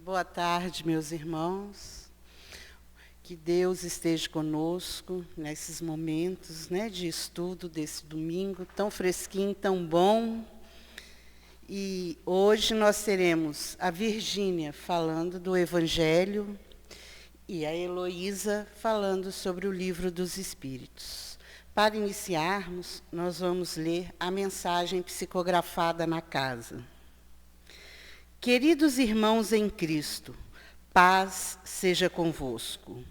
Boa tarde, meus irmãos. Que Deus esteja conosco nesses momentos, de estudo desse domingo tão fresquinho, tão bom. E hoje nós teremos a Virgínia falando do Evangelho e a Heloísa falando sobre o Livro dos Espíritos. Para iniciarmos, nós vamos ler a mensagem psicografada na casa. Queridos irmãos em Cristo, paz seja convosco.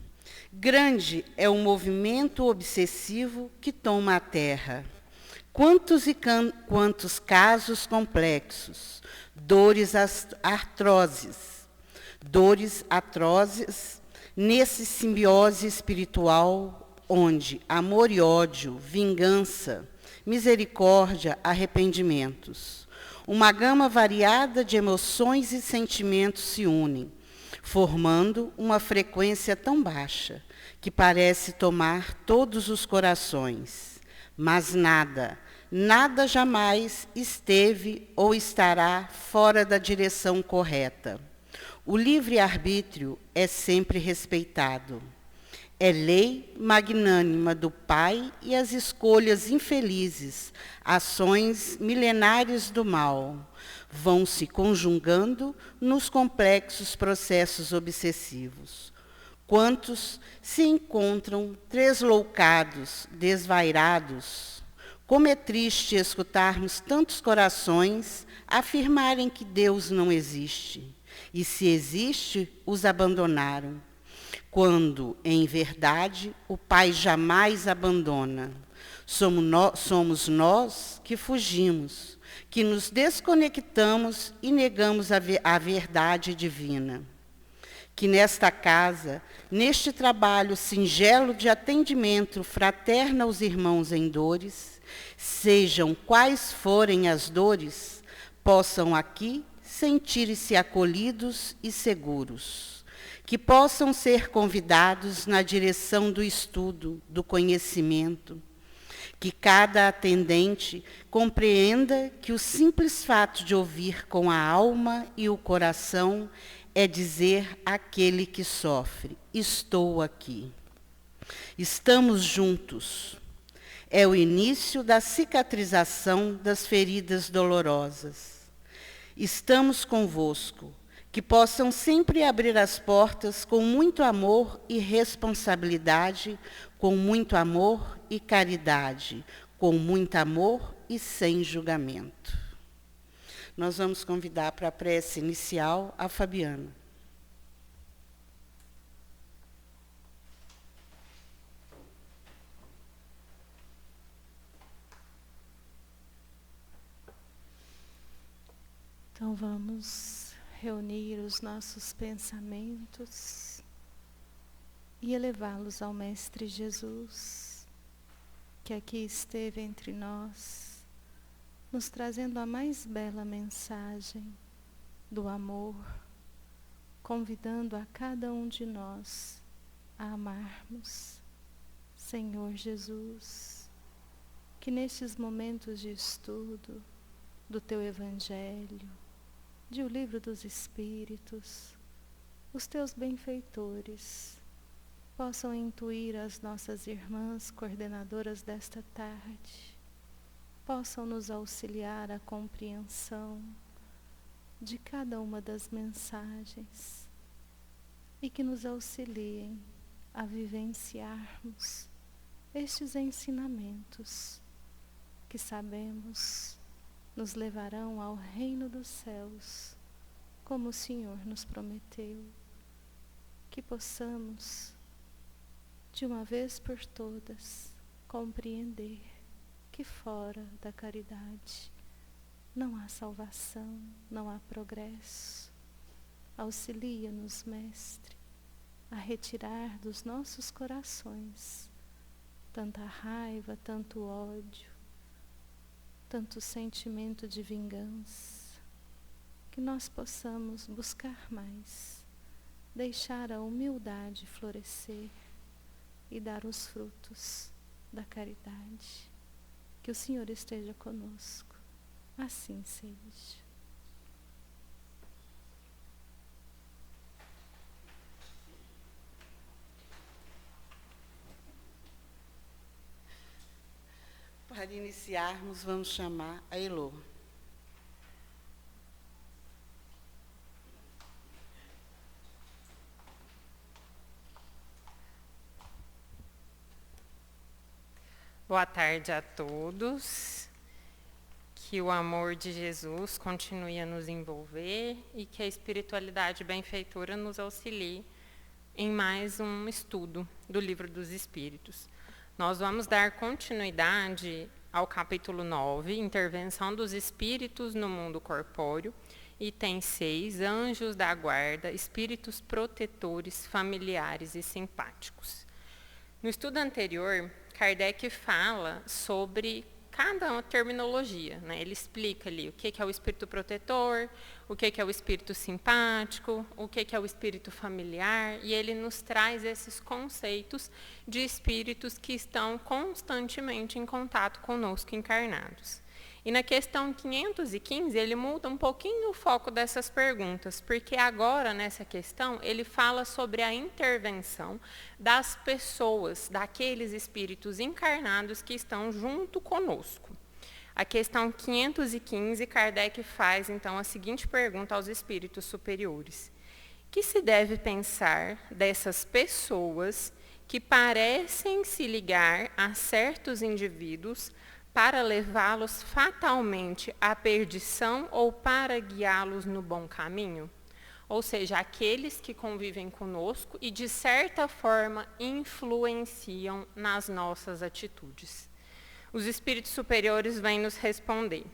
Grande é o movimento obsessivo que toma a terra. Quantos casos complexos, dores atrozes, nesse simbiose espiritual, onde amor e ódio, vingança, misericórdia, arrependimentos, uma gama variada de emoções e sentimentos se unem, formando uma frequência tão baixa que parece tomar todos os corações. Mas nada jamais esteve ou estará fora da direção correta. O livre-arbítrio é sempre respeitado. É lei magnânima do Pai e as escolhas infelizes, ações milenares do mal, vão se conjugando nos complexos processos obsessivos. Quantos se encontram tresloucados, desvairados? Como é triste escutarmos tantos corações afirmarem que Deus não existe. E se existe, os abandonaram. Quando, em verdade, o Pai jamais abandona. Somos nós que fugimos, que nos desconectamos e negamos a verdade divina. Que nesta casa, neste trabalho singelo de atendimento fraterno aos irmãos em dores, sejam quais forem as dores, possam aqui sentir-se acolhidos e seguros. Que possam ser convidados na direção do estudo, do conhecimento. Que cada atendente compreenda que o simples fato de ouvir com a alma e o coração é dizer àquele que sofre: estou aqui. Estamos juntos. É o início da cicatrização das feridas dolorosas. Estamos convosco. Que possam sempre abrir as portas com muito amor e responsabilidade, com muito amor e caridade, com muito amor e sem julgamento. Nós vamos convidar para a prece inicial a Fabiana. Então vamos reunir os nossos pensamentos e elevá-los ao Mestre Jesus, que aqui esteve entre nós, nos trazendo a mais bela mensagem do amor, convidando a cada um de nós a amarmos. Senhor Jesus, que nestes momentos de estudo do Teu Evangelho, de O Livro dos Espíritos, os Teus benfeitores possam intuir as nossas irmãs coordenadoras desta tarde, possam nos auxiliar à compreensão de cada uma das mensagens e que nos auxiliem a vivenciarmos estes ensinamentos que sabemos nos levarão ao reino dos céus, como o Senhor nos prometeu. Que possamos, de uma vez por todas, compreender que fora da caridade não há salvação, não há progresso. Auxilia-nos, Mestre, a retirar dos nossos corações tanta raiva, tanto ódio, tanto sentimento de vingança, que nós possamos buscar mais, deixar a humildade florescer e dar os frutos da caridade. Que o Senhor esteja conosco. Assim seja. Para iniciarmos, vamos chamar a Elô. Boa tarde a todos. Que o amor de Jesus continue a nos envolver e que a espiritualidade benfeitora nos auxilie em mais um estudo do Livro dos Espíritos. Nós vamos dar continuidade ao capítulo 9, Intervenção dos Espíritos no Mundo Corpóreo, item 6, Anjos da Guarda, Espíritos Protetores, Familiares e Simpáticos. No estudo anterior, Kardec fala sobre cada terminologia, né? Ele explica ali o que é o espírito protetor, o que é o espírito simpático, o que é o espírito familiar, e ele nos traz esses conceitos de espíritos que estão constantemente em contato conosco encarnados. E na questão 515, ele muda um pouquinho o foco dessas perguntas, porque agora, nessa questão, ele fala sobre a intervenção das pessoas, daqueles espíritos encarnados que estão junto conosco. A questão 515, Kardec faz, então, a seguinte pergunta aos espíritos superiores. Que se deve pensar dessas pessoas que parecem se ligar a certos indivíduos para levá-los fatalmente à perdição ou para guiá-los no bom caminho? Ou seja, aqueles que convivem conosco e, de certa forma, influenciam nas nossas atitudes. Os espíritos superiores vêm nos responder.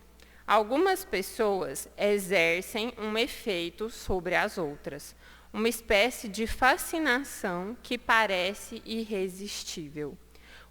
Algumas pessoas exercem um efeito sobre as outras, uma espécie de fascinação que parece irresistível.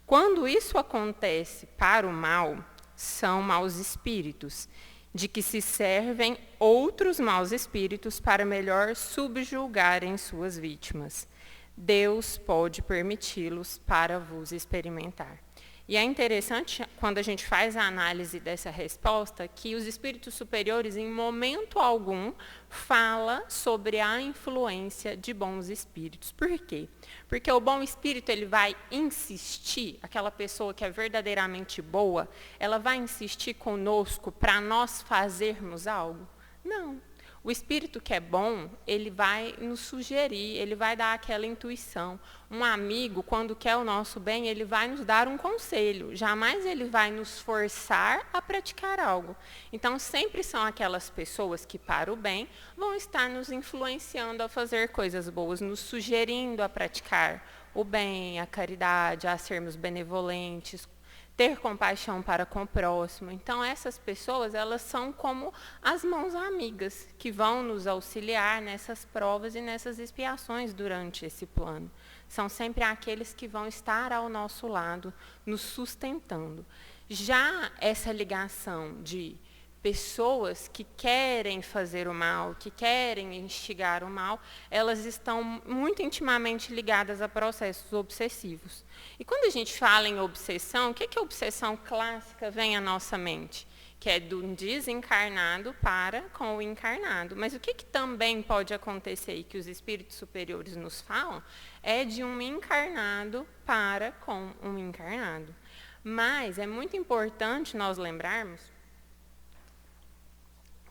Quando isso acontece para o mal, são maus espíritos, de que se servem outros maus espíritos para melhor subjugarem suas vítimas. Deus pode permiti-los para vos experimentar. E é interessante, quando a gente faz a análise dessa resposta, que os espíritos superiores, em momento algum, fala sobre a influência de bons espíritos. Por quê? Porque o bom espírito, ele vai insistir, aquela pessoa que é verdadeiramente boa, ela vai insistir conosco para nós fazermos algo? Não. O espírito que é bom, ele vai nos sugerir, ele vai dar aquela intuição. Um amigo, quando quer o nosso bem, ele vai nos dar um conselho. Jamais ele vai nos forçar a praticar algo. Então, sempre são aquelas pessoas que, para o bem, vão estar nos influenciando a fazer coisas boas, nos sugerindo a praticar o bem, a caridade, a sermos benevolentes, ter compaixão para com o próximo. Então, essas pessoas, elas são como as mãos amigas, que vão nos auxiliar nessas provas e nessas expiações durante esse plano. São sempre aqueles que vão estar ao nosso lado, nos sustentando. Já essa ligação de pessoas que querem fazer o mal, que querem instigar o mal, elas estão muito intimamente ligadas a processos obsessivos. E quando a gente fala em obsessão, o que é obsessão clássica vem à nossa mente? Que é do desencarnado para com o encarnado. Mas o que também pode acontecer e que os espíritos superiores nos falam é de um encarnado para com um encarnado. Mas é muito importante nós lembrarmos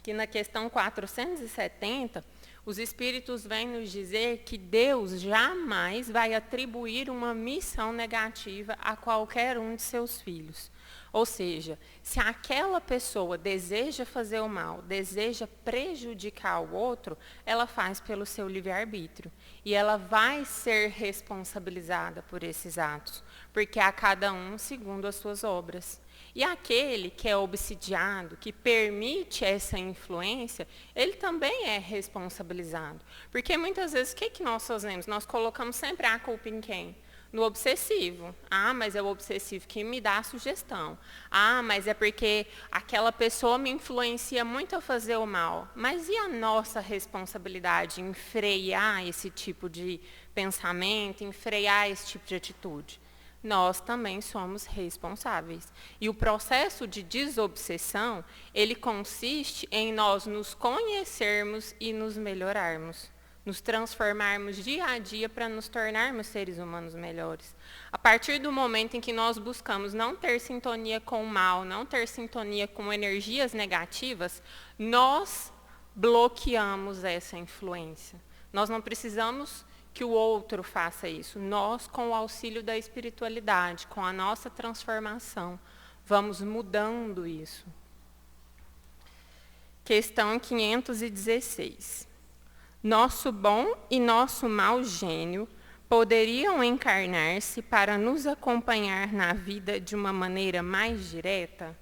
que na questão 470, os espíritos vêm nos dizer que Deus jamais vai atribuir uma missão negativa a qualquer um de seus filhos. Ou seja, se aquela pessoa deseja fazer o mal, deseja prejudicar o outro, ela faz pelo seu livre-arbítrio. E ela vai ser responsabilizada por esses atos, porque a cada um segundo as suas obras. E aquele que é obsidiado, que permite essa influência, ele também é responsabilizado. Porque muitas vezes, o que nós fazemos? Nós colocamos sempre a culpa em quem? No obsessivo. Ah, mas é o obsessivo que me dá a sugestão. Ah, mas é porque aquela pessoa me influencia muito a fazer o mal. Mas e a nossa responsabilidade em frear esse tipo de pensamento, em frear esse tipo de atitude? Nós também somos responsáveis. E o processo de desobsessão, ele consiste em nós nos conhecermos e nos melhorarmos. nos transformarmos dia a dia para nos tornarmos seres humanos melhores. A partir do momento em que nós buscamos não ter sintonia com o mal, não ter sintonia com energias negativas, nós bloqueamos essa influência. Nós não precisamos que o outro faça isso. Nós, com o auxílio da espiritualidade, com a nossa transformação, vamos mudando isso. Questão 516. Nosso bom e nosso mau gênio poderiam encarnar-se para nos acompanhar na vida de uma maneira mais direta?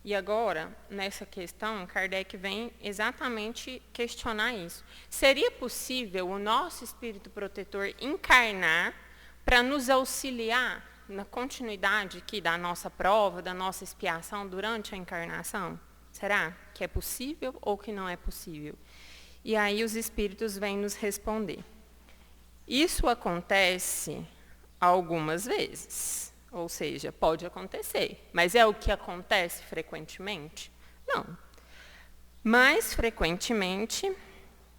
E agora, nessa questão, Kardec vem exatamente questionar isso. Seria possível o nosso espírito protetor encarnar para nos auxiliar na continuidade aqui da nossa prova, da nossa expiação durante a encarnação? Será que é possível ou que não é possível? E aí os espíritos vêm nos responder. Isso acontece algumas vezes, ou seja, pode acontecer, mas é o que acontece frequentemente? Não. Mais frequentemente,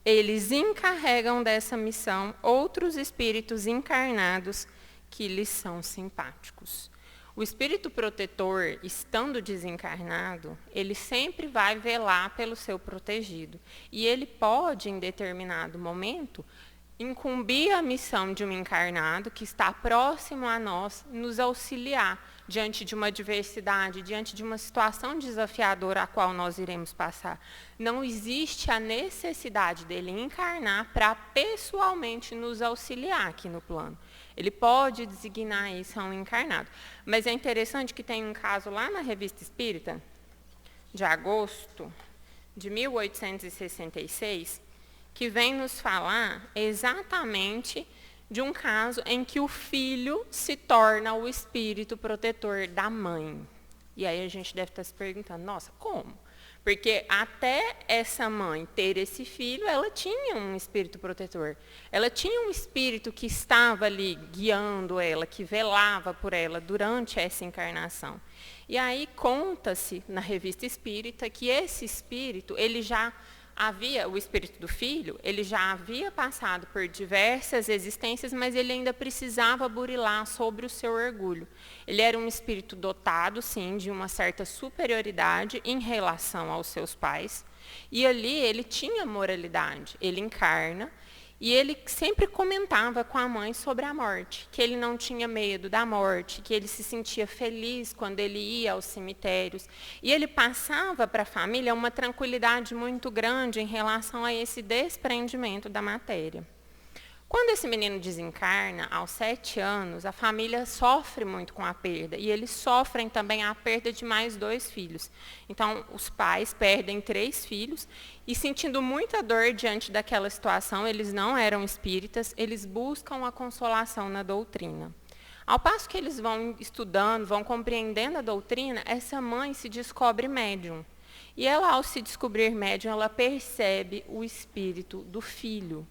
eles encarregam dessa missão outros espíritos encarnados que lhes são simpáticos. O espírito protetor, estando desencarnado, ele sempre vai velar pelo seu protegido. E ele pode, em determinado momento, incumbir a missão de um encarnado que está próximo a nós, nos auxiliar diante de uma adversidade, diante de uma situação desafiadora a qual nós iremos passar. Não existe a necessidade dele encarnar para pessoalmente nos auxiliar aqui no plano. Ele pode designar isso a um encarnado. Mas é interessante que tem um caso lá na Revista Espírita, de agosto de 1866, que vem nos falar exatamente de um caso em que o filho se torna o espírito protetor da mãe. E aí a gente deve estar se perguntando, nossa, como? Porque até essa mãe ter esse filho, ela tinha um espírito protetor. Ela tinha um espírito que estava ali guiando ela, que velava por ela durante essa encarnação. E aí conta-se na Revista Espírita que esse espírito, ele já havia, o espírito do filho, ele já havia passado por diversas existências, mas ele ainda precisava burilar sobre o seu orgulho. Ele era um espírito dotado, sim, de uma certa superioridade em relação aos seus pais, e ali ele tinha moralidade. Ele encarna, e ele sempre comentava com a mãe sobre a morte, que ele não tinha medo da morte, que ele se sentia feliz quando ele ia aos cemitérios. E ele passava para a família uma tranquilidade muito grande em relação a esse desprendimento da matéria. Quando esse menino desencarna, aos 7 anos, a família sofre muito com a perda. E eles sofrem também a perda de mais 2 filhos. Então, os pais perdem 3 filhos e, sentindo muita dor diante daquela situação, eles não eram espíritas, eles buscam a consolação na doutrina. Ao passo que eles vão estudando, vão compreendendo a doutrina, essa mãe se descobre médium. E ela, ao se descobrir médium, ela percebe o espírito do filho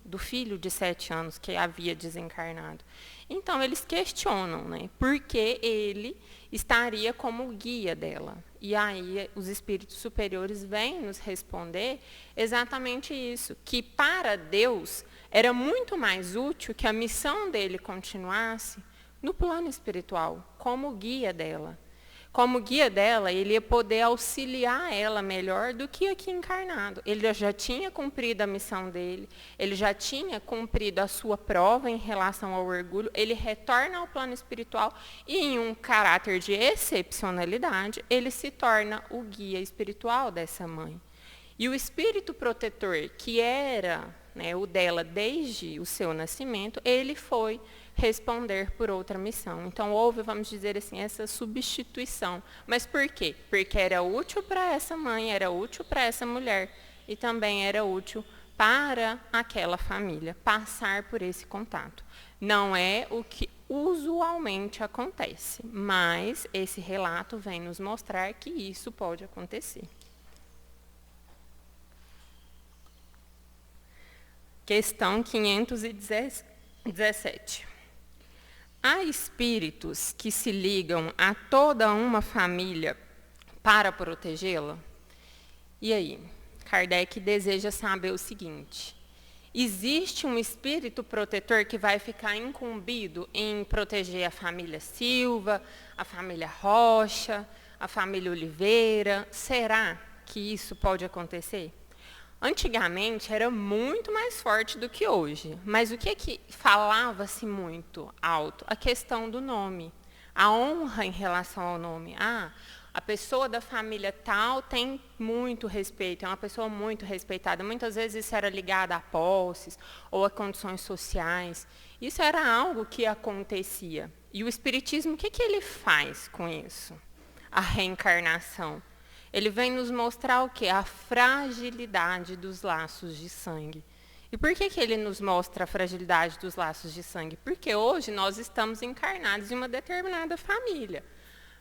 de 7 anos que havia desencarnado. Então, eles questionam, né, por que ele estaria como guia dela. E aí, os espíritos superiores vêm nos responder exatamente isso, que para Deus era muito mais útil que a missão dele continuasse no plano espiritual, como guia dela. Como guia dela, ele ia poder auxiliar ela melhor do que aqui encarnado. Ele já tinha cumprido a missão dele, ele já tinha cumprido a sua prova em relação ao orgulho, ele retorna ao plano espiritual e, em um caráter de excepcionalidade, ele se torna o guia espiritual dessa mãe. E o espírito protetor, que era, né, o dela desde o seu nascimento, ele foi responder por outra missão. Então, houve, vamos dizer assim, essa substituição. Mas por quê? Porque era útil para essa mãe, era útil para essa mulher e também era útil para aquela família passar por esse contato. Não é o que usualmente acontece, mas esse relato vem nos mostrar que isso pode acontecer. Questão 517. Há espíritos que se ligam a toda uma família para protegê-la? E aí? Kardec deseja saber o seguinte: Existe um espírito protetor que vai ficar incumbido em proteger a família Silva, a família Rocha, a família Oliveira? Será que isso pode acontecer? Antigamente era muito mais forte do que hoje, mas o que falava-se muito alto? A questão do nome, a honra em relação ao nome. A pessoa da família tal tem muito respeito, é uma pessoa muito respeitada. Muitas vezes isso era ligado a posses ou a condições sociais. Isso era algo que acontecia. E o Espiritismo, o que ele faz com isso? A reencarnação. Ele vem nos mostrar o quê? A fragilidade dos laços de sangue. E por que ele nos mostra a fragilidade dos laços de sangue? Porque hoje nós estamos encarnados em uma determinada família.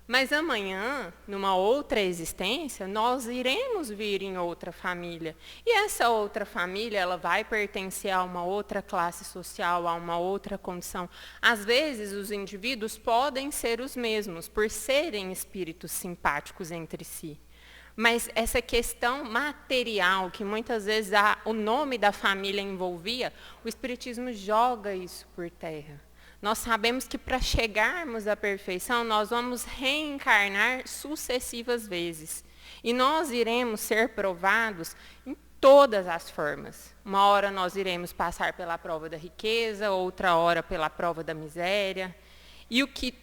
Mas amanhã, numa outra existência, nós iremos vir em outra família. E essa outra família, ela vai pertencer a uma outra classe social, a uma outra condição. Às vezes, os indivíduos podem ser os mesmos, por serem espíritos simpáticos entre si. Mas essa questão material, que muitas vezes o nome da família envolvia, o Espiritismo joga isso por terra. Nós sabemos que para chegarmos à perfeição, nós vamos reencarnar sucessivas vezes. E nós iremos ser provados em todas as formas. Uma hora nós iremos passar pela prova da riqueza, outra hora pela prova da miséria. E o que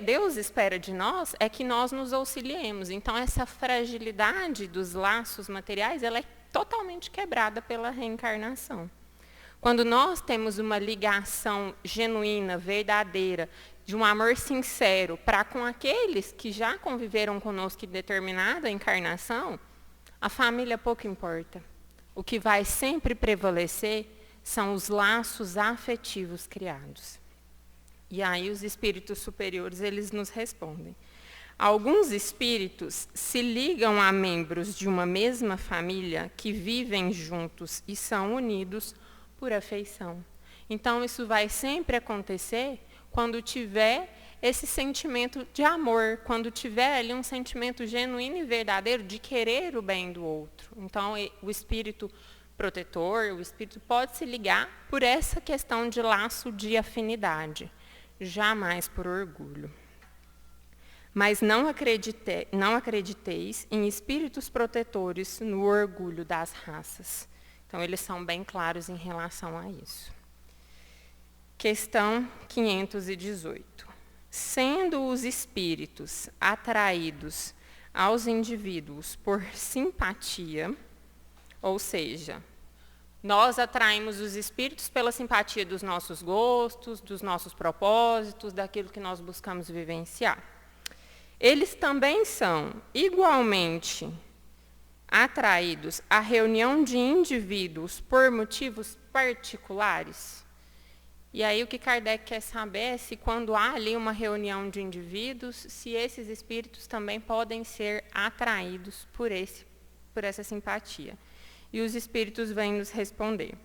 Deus espera de nós é que nós nos auxiliemos. Então, essa fragilidade dos laços materiais, ela é totalmente quebrada pela reencarnação. Quando nós temos uma ligação genuína, verdadeira, de um amor sincero para com aqueles que já conviveram conosco em determinada encarnação, a família pouco importa. O que vai sempre prevalecer são os laços afetivos criados. E aí os espíritos superiores, eles nos respondem. Alguns espíritos se ligam a membros de uma mesma família que vivem juntos e são unidos por afeição. Então, isso vai sempre acontecer quando tiver esse sentimento de amor, quando tiver ali um sentimento genuíno e verdadeiro de querer o bem do outro. Então, o espírito protetor, o espírito pode se ligar por essa questão de laço de afinidade, jamais por orgulho. Mas não acrediteis em espíritos protetores no orgulho das raças. Então, eles são bem claros em relação a isso. Questão 518. Sendo os espíritos atraídos aos indivíduos por simpatia, ou seja, nós atraímos os espíritos pela simpatia dos nossos gostos, dos nossos propósitos, daquilo que nós buscamos vivenciar. Eles também são igualmente atraídos à reunião de indivíduos por motivos particulares. E aí o que Kardec quer saber é se quando há ali uma reunião de indivíduos, se esses espíritos também podem ser atraídos por essa simpatia. E os espíritos vêm nos responder.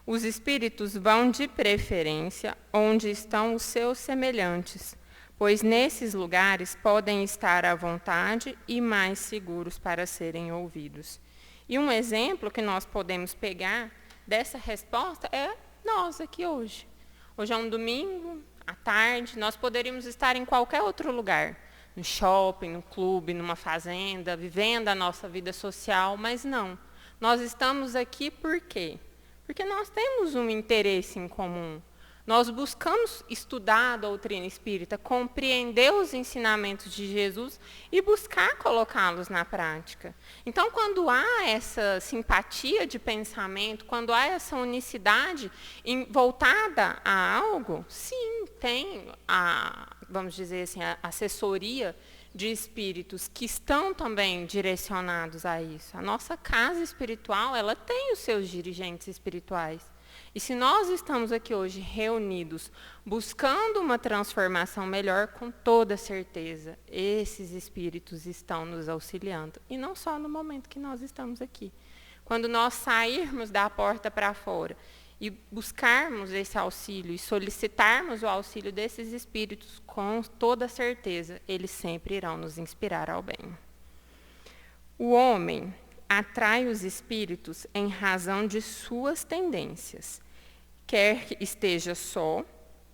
Os espíritos vão de preferência onde estão os seus semelhantes, pois nesses lugares podem estar à vontade e mais seguros para serem ouvidos. E um exemplo que nós podemos pegar dessa resposta é nós aqui hoje. Hoje é um domingo, à tarde, nós poderíamos estar em qualquer outro lugar, no shopping, no clube, numa fazenda, vivendo a nossa vida social, mas não. Nós estamos aqui por quê? Porque nós temos um interesse em comum. Nós buscamos estudar a doutrina espírita, compreender os ensinamentos de Jesus e buscar colocá-los na prática. Então, quando há essa simpatia de pensamento, quando há essa unicidade voltada a algo, sim, tem vamos dizer assim, a assessoria de espíritos que estão também direcionados a isso. A nossa casa espiritual, ela tem os seus dirigentes espirituais. E se nós estamos aqui hoje reunidos, buscando uma transformação melhor, com toda certeza, esses espíritos estão nos auxiliando. E não só no momento que nós estamos aqui. Quando nós sairmos da porta para fora e buscarmos esse auxílio e solicitarmos o auxílio desses espíritos, com toda certeza, eles sempre irão nos inspirar ao bem. O homem atrai os espíritos em razão de suas tendências, quer que esteja só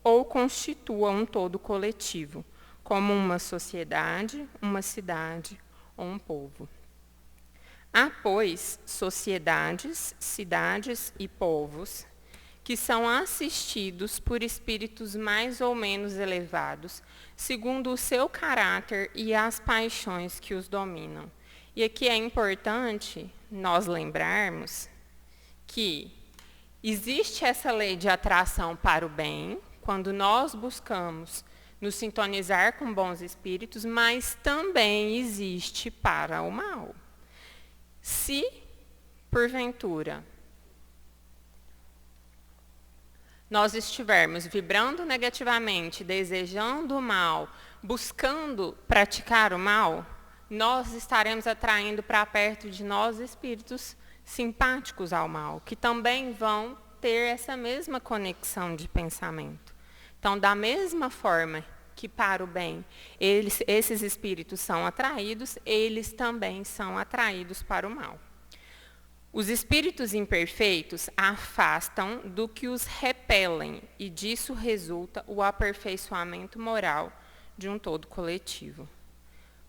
ou constitua um todo coletivo, como uma sociedade, uma cidade ou um povo. Há, pois, sociedades, cidades e povos que são assistidos por espíritos mais ou menos elevados, segundo o seu caráter e as paixões que os dominam. E aqui é importante nós lembrarmos que existe essa lei de atração para o bem, quando nós buscamos nos sintonizar com bons espíritos, mas também existe para o mal. Se, porventura, nós estivermos vibrando negativamente, desejando o mal, buscando praticar o mal, nós estaremos atraindo para perto de nós espíritos simpáticos ao mal, que também vão ter essa mesma conexão de pensamento. Então, da mesma forma que para o bem esses espíritos são atraídos, eles também são atraídos para o mal. Os espíritos imperfeitos afastam do que os repelem, e disso resulta o aperfeiçoamento moral de um todo coletivo.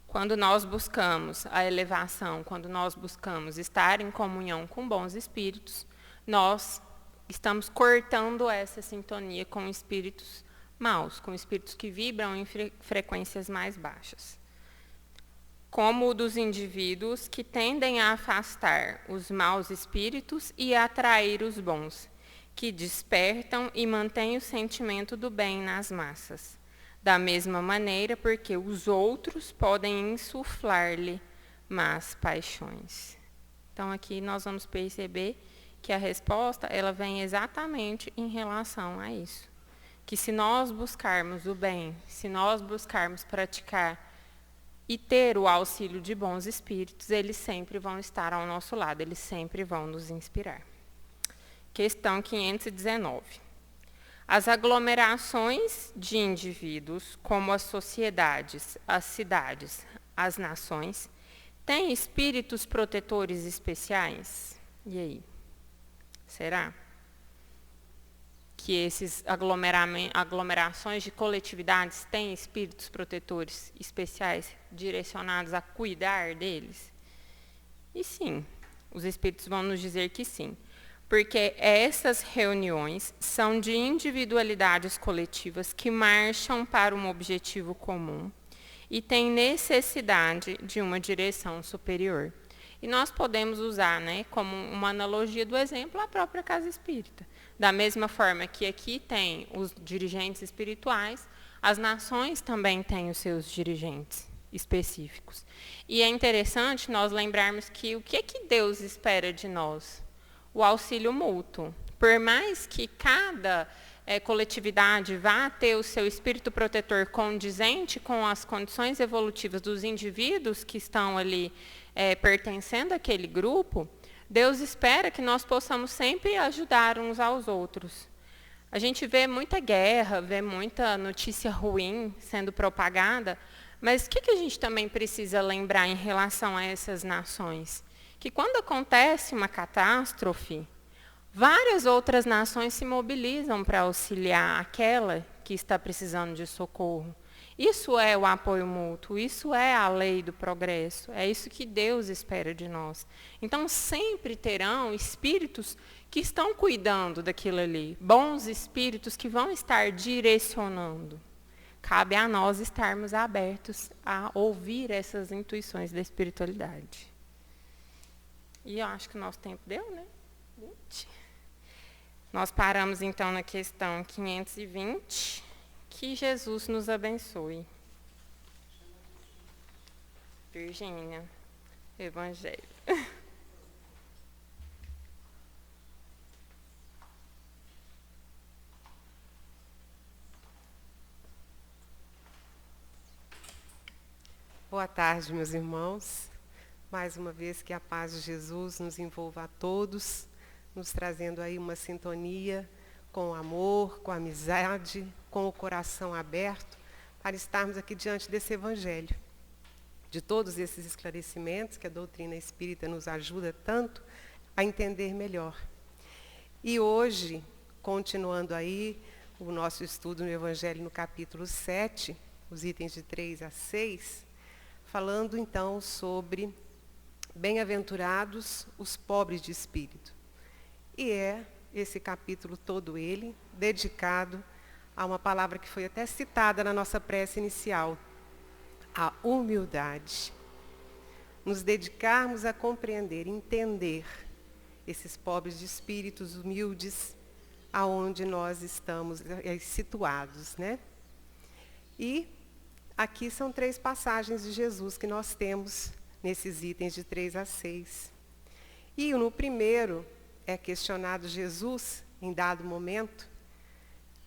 Quando nós buscamos a elevação, quando nós buscamos estar em comunhão com bons espíritos, nós estamos cortando essa sintonia com espíritos maus, com espíritos que vibram em frequências mais baixas. Como o dos indivíduos que tendem a afastar os maus espíritos e a atrair os bons, que despertam e mantêm o sentimento do bem nas massas. Da mesma maneira, porque os outros podem insuflar-lhe más paixões. Então, aqui nós vamos perceber que a resposta ela vem exatamente em relação a isso. Que se nós buscarmos o bem, se nós buscarmos praticar e ter o auxílio de bons espíritos, eles sempre vão estar ao nosso lado, eles sempre vão nos inspirar. Questão 519. As aglomerações de indivíduos, como as sociedades, as cidades, as nações, têm espíritos protetores especiais? E aí? Será que esses aglomerações de coletividades têm espíritos protetores especiais direcionados a cuidar deles? E sim, os espíritos vão nos dizer que sim. Porque essas reuniões são de individualidades coletivas que marcham para um objetivo comum e têm necessidade de uma direção superior. E nós podemos usar, como uma analogia do exemplo, a própria casa espírita. Da mesma forma que aqui tem os dirigentes espirituais, as nações também têm os seus dirigentes específicos. E é interessante nós lembrarmos que o que é que Deus espera de nós? O auxílio mútuo. Por mais que cada coletividade vá ter o seu espírito protetor condizente com as condições evolutivas dos indivíduos que estão ali pertencendo àquele grupo, Deus espera que nós possamos sempre ajudar uns aos outros. A gente vê muita guerra, vê muita notícia ruim sendo propagada, mas o que a gente também precisa lembrar em relação a essas nações? Que quando acontece uma catástrofe, várias outras nações se mobilizam para auxiliar aquela que está precisando de socorro. Isso é o apoio mútuo, isso é a lei do progresso, é isso que Deus espera de nós. Então, sempre terão espíritos que estão cuidando daquilo ali, bons espíritos que vão estar direcionando. Cabe a nós estarmos abertos a ouvir essas intuições da espiritualidade. E eu acho que o nosso tempo deu, né? 20. Nós paramos, então, na questão 520. Que Jesus nos abençoe. Virgínia, Evangelho. Boa tarde, meus irmãos. Mais uma vez que a paz de Jesus nos envolva a todos, nos trazendo aí uma sintonia com o amor, com a amizade, com o coração aberto, para estarmos aqui diante desse Evangelho. de todos esses esclarecimentos que a doutrina espírita nos ajuda tanto a entender melhor. E hoje, continuando aí o nosso estudo no Evangelho no capítulo 7, os itens de 3 a 6, falando então sobre bem-aventurados os pobres de espírito. E é esse capítulo todo ele dedicado a uma palavra que foi até citada na nossa prece inicial, a humildade. Nos dedicarmos a compreender, entender esses pobres de espíritos humildes, aonde nós estamos situados, né? E aqui são 3 passagens de Jesus que nós temos nesses itens de 3 a 6. E no primeiro é questionado Jesus, em dado momento,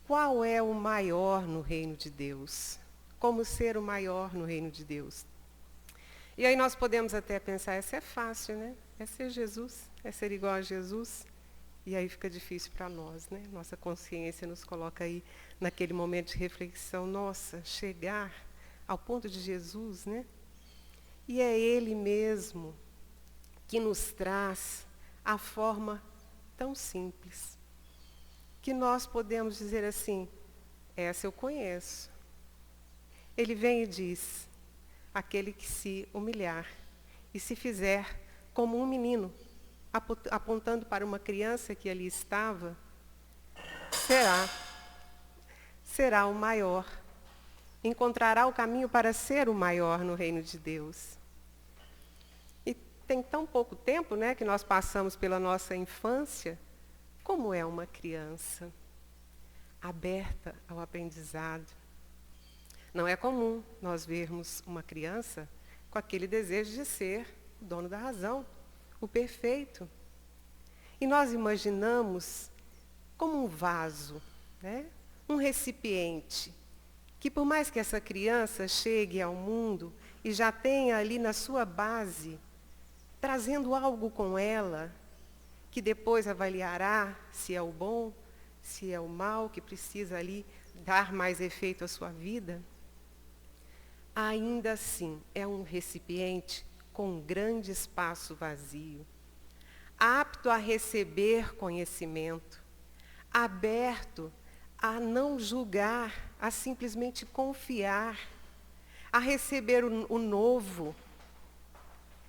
qual é o maior no reino de Deus? Como ser o maior no reino de Deus? E aí nós podemos até pensar, essa é fácil, né? É ser Jesus, é ser igual a Jesus. E aí fica difícil para nós, né? Nossa consciência nos coloca aí naquele momento de reflexão, nossa, chegar ao ponto de Jesus, né? E é Ele mesmo que nos traz a forma tão simples, que nós podemos dizer assim, essa eu conheço. Ele vem e diz, aquele que se humilhar e se fizer como um menino, apontando para uma criança que ali estava, será o maior. Encontrará o caminho para ser o maior no reino de Deus. E tem tão pouco tempo, né, que nós passamos pela nossa infância, como é uma criança aberta ao aprendizado. Não é comum nós vermos uma criança com aquele desejo de ser o dono da razão, o perfeito. E nós imaginamos como um vaso, né? Um recipiente, que por mais que essa criança chegue ao mundo e já tenha ali na sua base, trazendo algo com ela, que depois avaliará se é o bom, se é o mal, que precisa ali dar mais efeito à sua vida, ainda assim é um recipiente com um grande espaço vazio, apto a receber conhecimento, aberto a não julgar, a simplesmente confiar, a receber o novo,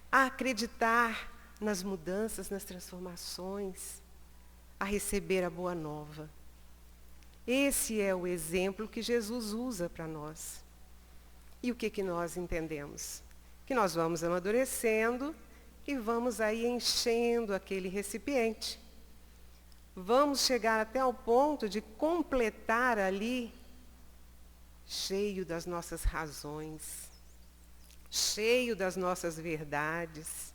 a acreditar nas mudanças, nas transformações, a receber a boa nova. Esse é o exemplo que Jesus usa para nós. E o que nós entendemos? Que nós vamos amadurecendo e vamos aí enchendo aquele recipiente. Vamos chegar até ao ponto de completar ali, cheio das nossas razões, cheio das nossas verdades,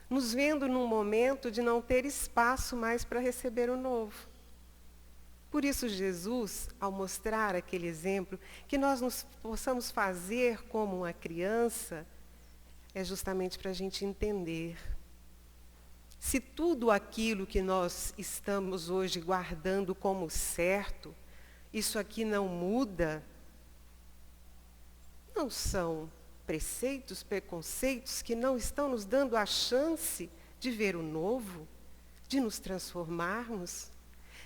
nos vendo num momento de não ter espaço mais para receber o novo. Por isso Jesus, ao mostrar aquele exemplo, que nós nos possamos fazer como uma criança, é justamente para a gente entender. Se tudo aquilo que nós estamos hoje guardando como certo, isso aqui não muda, não são preceitos, preconceitos que não estão nos dando a chance de ver o novo, de nos transformarmos,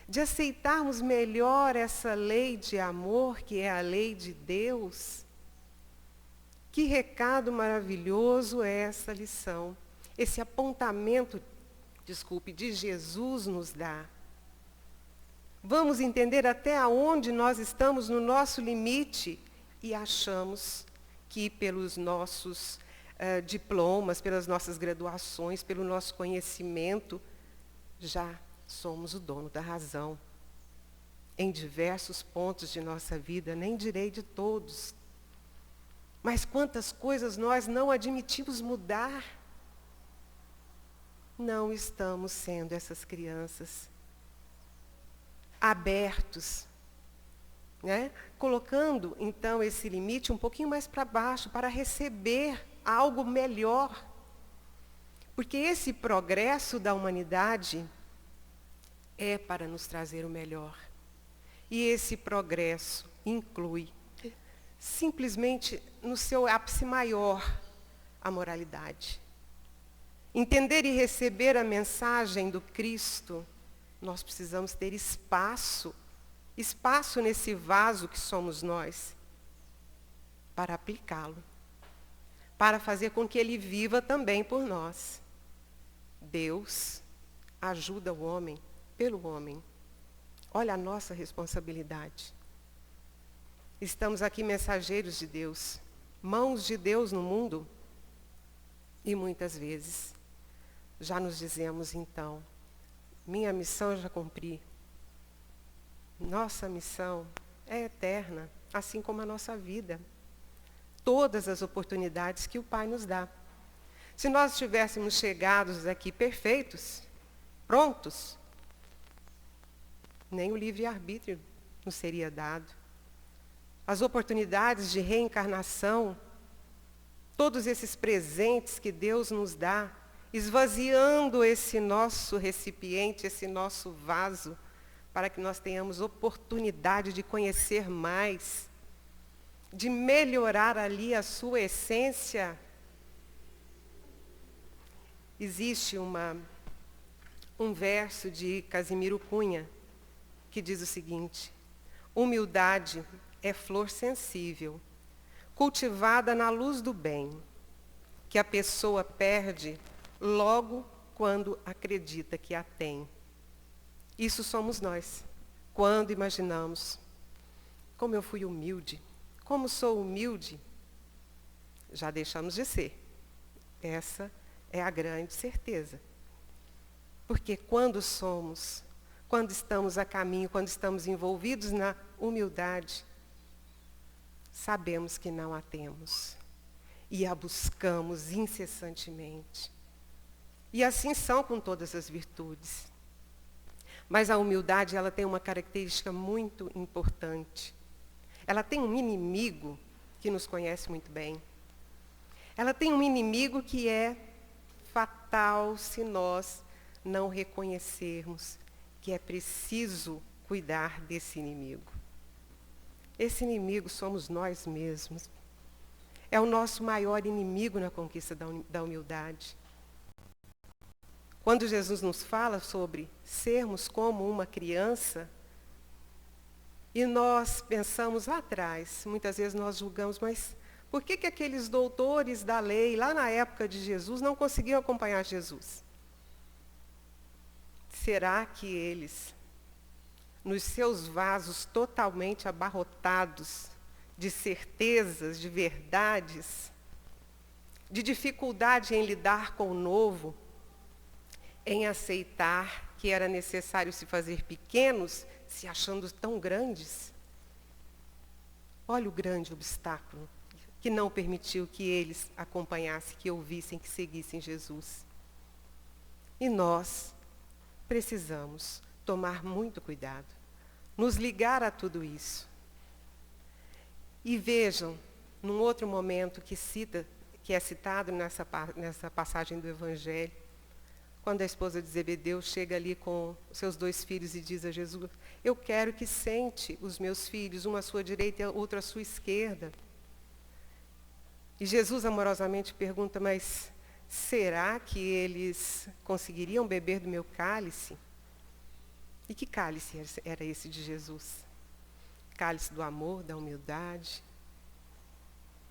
de aceitarmos melhor essa lei de amor, que é a lei de Deus. Que recado maravilhoso é essa lição, esse apontamento, de Jesus nos dá. Vamos entender até onde nós estamos no nosso limite e achamos que pelos nossos diplomas, pelas nossas graduações, pelo nosso conhecimento, já somos o dono da razão. Em diversos pontos de nossa vida, nem direi de todos. Mas quantas coisas nós não admitimos mudar. Não estamos sendo essas crianças abertos, né? Colocando, então, esse limite um pouquinho mais para baixo, para receber algo melhor. Porque esse progresso da humanidade é para nos trazer o melhor. E esse progresso inclui, simplesmente no seu ápice maior, a moralidade. Entender e receber a mensagem do Cristo, nós precisamos ter espaço nesse vaso que somos nós, para aplicá-lo, para fazer com que ele viva também por nós. Deus ajuda o homem pelo homem. Olha a nossa responsabilidade. Estamos aqui mensageiros de Deus, mãos de Deus no mundo, e muitas vezes já nos dizemos então, minha missão eu já cumpri. Nossa missão é eterna, assim como a nossa vida. Todas as oportunidades que o Pai nos dá. Se nós estivéssemos chegados aqui perfeitos, prontos, nem o livre-arbítrio nos seria dado. As oportunidades de reencarnação, todos esses presentes que Deus nos dá, esvaziando esse nosso recipiente, esse nosso vaso, para que nós tenhamos oportunidade de conhecer mais, de melhorar ali a sua essência. Existe um verso de Casimiro Cunha que diz o seguinte: humildade é flor sensível, cultivada na luz do bem, que a pessoa perde logo quando acredita que a tem. Isso somos nós, quando imaginamos, como eu fui humilde, como sou humilde, já deixamos de ser. Essa é a grande certeza. Porque quando estamos a caminho, quando estamos envolvidos na humildade, sabemos que não a temos. E a buscamos incessantemente. E assim são com todas as virtudes. Mas a humildade, ela tem uma característica muito importante. Ela tem um inimigo que nos conhece muito bem. Ela tem um inimigo que é fatal se nós não reconhecermos que é preciso cuidar desse inimigo. Esse inimigo somos nós mesmos. É o nosso maior inimigo na conquista da humildade. Quando Jesus nos fala sobre sermos como uma criança, e nós pensamos lá atrás, muitas vezes nós julgamos, mas por que aqueles doutores da lei, lá na época de Jesus, não conseguiam acompanhar Jesus? Será que eles, nos seus vasos totalmente abarrotados de certezas, de verdades, de dificuldade em lidar com o novo, em aceitar que era necessário se fazer pequenos, se achando tão grandes? Olha o grande obstáculo que não permitiu que eles acompanhassem, que ouvissem, que seguissem Jesus. E nós precisamos tomar muito cuidado, nos ligar a tudo isso. E vejam, num outro momento que é citado nessa passagem do Evangelho, quando a esposa de Zebedeu chega ali com seus 2 filhos e diz a Jesus: eu quero que sente os meus filhos, uma à sua direita e outra à sua esquerda. E Jesus amorosamente pergunta: mas será que eles conseguiriam beber do meu cálice? E que cálice era esse de Jesus? Cálice do amor, da humildade.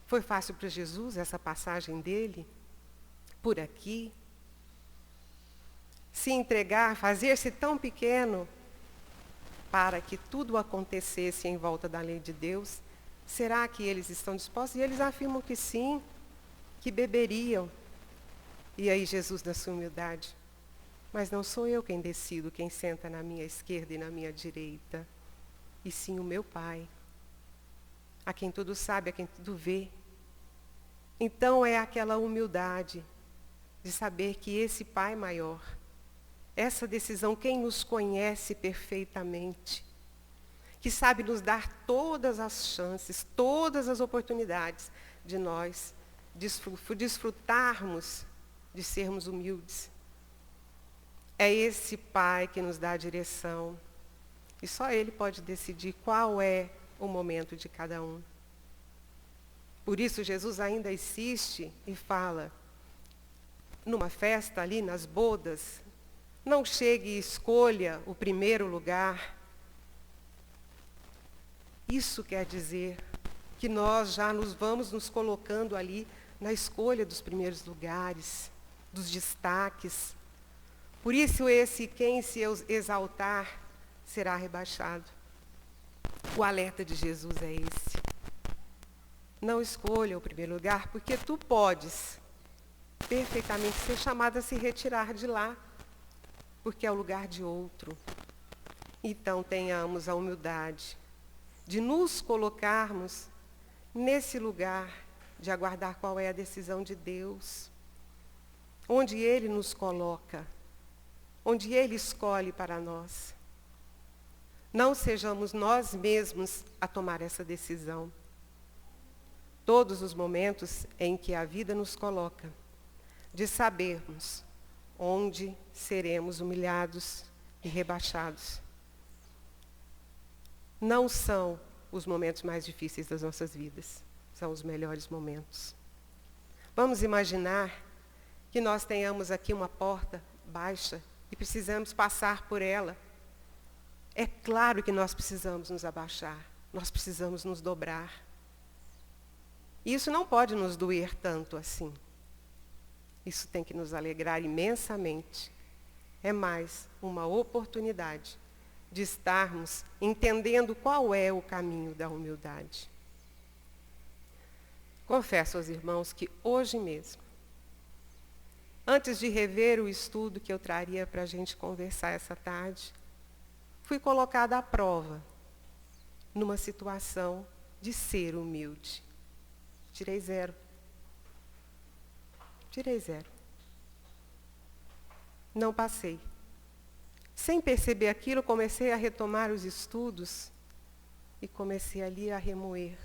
Foi fácil para Jesus essa passagem dele? Por aqui? Se entregar, fazer-se tão pequeno para que tudo acontecesse em volta da lei de Deus? Será que eles estão dispostos? E eles afirmam que sim, que beberiam. E aí Jesus, na sua humildade: mas não sou eu quem decido quem senta na minha esquerda e na minha direita, e sim o meu Pai, a quem tudo sabe, a quem tudo vê. Então é aquela humildade de saber que esse Pai maior, essa decisão, quem nos conhece perfeitamente, que sabe nos dar todas as chances, todas as oportunidades de nós desfrutarmos de sermos humildes. É esse Pai que nos dá a direção. E só Ele pode decidir qual é o momento de cada um. Por isso Jesus ainda insiste e fala, numa festa ali, nas bodas, não chegue e escolha o primeiro lugar. Isso quer dizer que nós já vamos nos colocando ali na escolha dos primeiros lugares, dos destaques. Por isso quem se exaltar será rebaixado. O alerta de Jesus é esse. Não escolha o primeiro lugar, porque tu podes perfeitamente ser chamado a se retirar de lá, porque é o lugar de outro. Então tenhamos a humildade de nos colocarmos nesse lugar, de aguardar qual é a decisão de Deus, onde Ele nos coloca, onde Ele escolhe para nós. Não sejamos nós mesmos a tomar essa decisão. Todos os momentos em que a vida nos coloca, de sabermos onde seremos humilhados e rebaixados. Não são os momentos mais difíceis das nossas vidas, são os melhores momentos. Vamos imaginar que nós tenhamos aqui uma porta baixa e precisamos passar por ela. É claro que nós precisamos nos abaixar, nós precisamos nos dobrar. E isso não pode nos doer tanto assim. Isso tem que nos alegrar imensamente. É mais uma oportunidade de estarmos entendendo qual é o caminho da humildade. Confesso aos irmãos que hoje mesmo, antes de rever o estudo que eu traria para a gente conversar essa tarde, fui colocada à prova numa situação de ser humilde. Tirei 0. Tirei 0. Não passei. Sem perceber aquilo, comecei a retomar os estudos e comecei ali a remoer.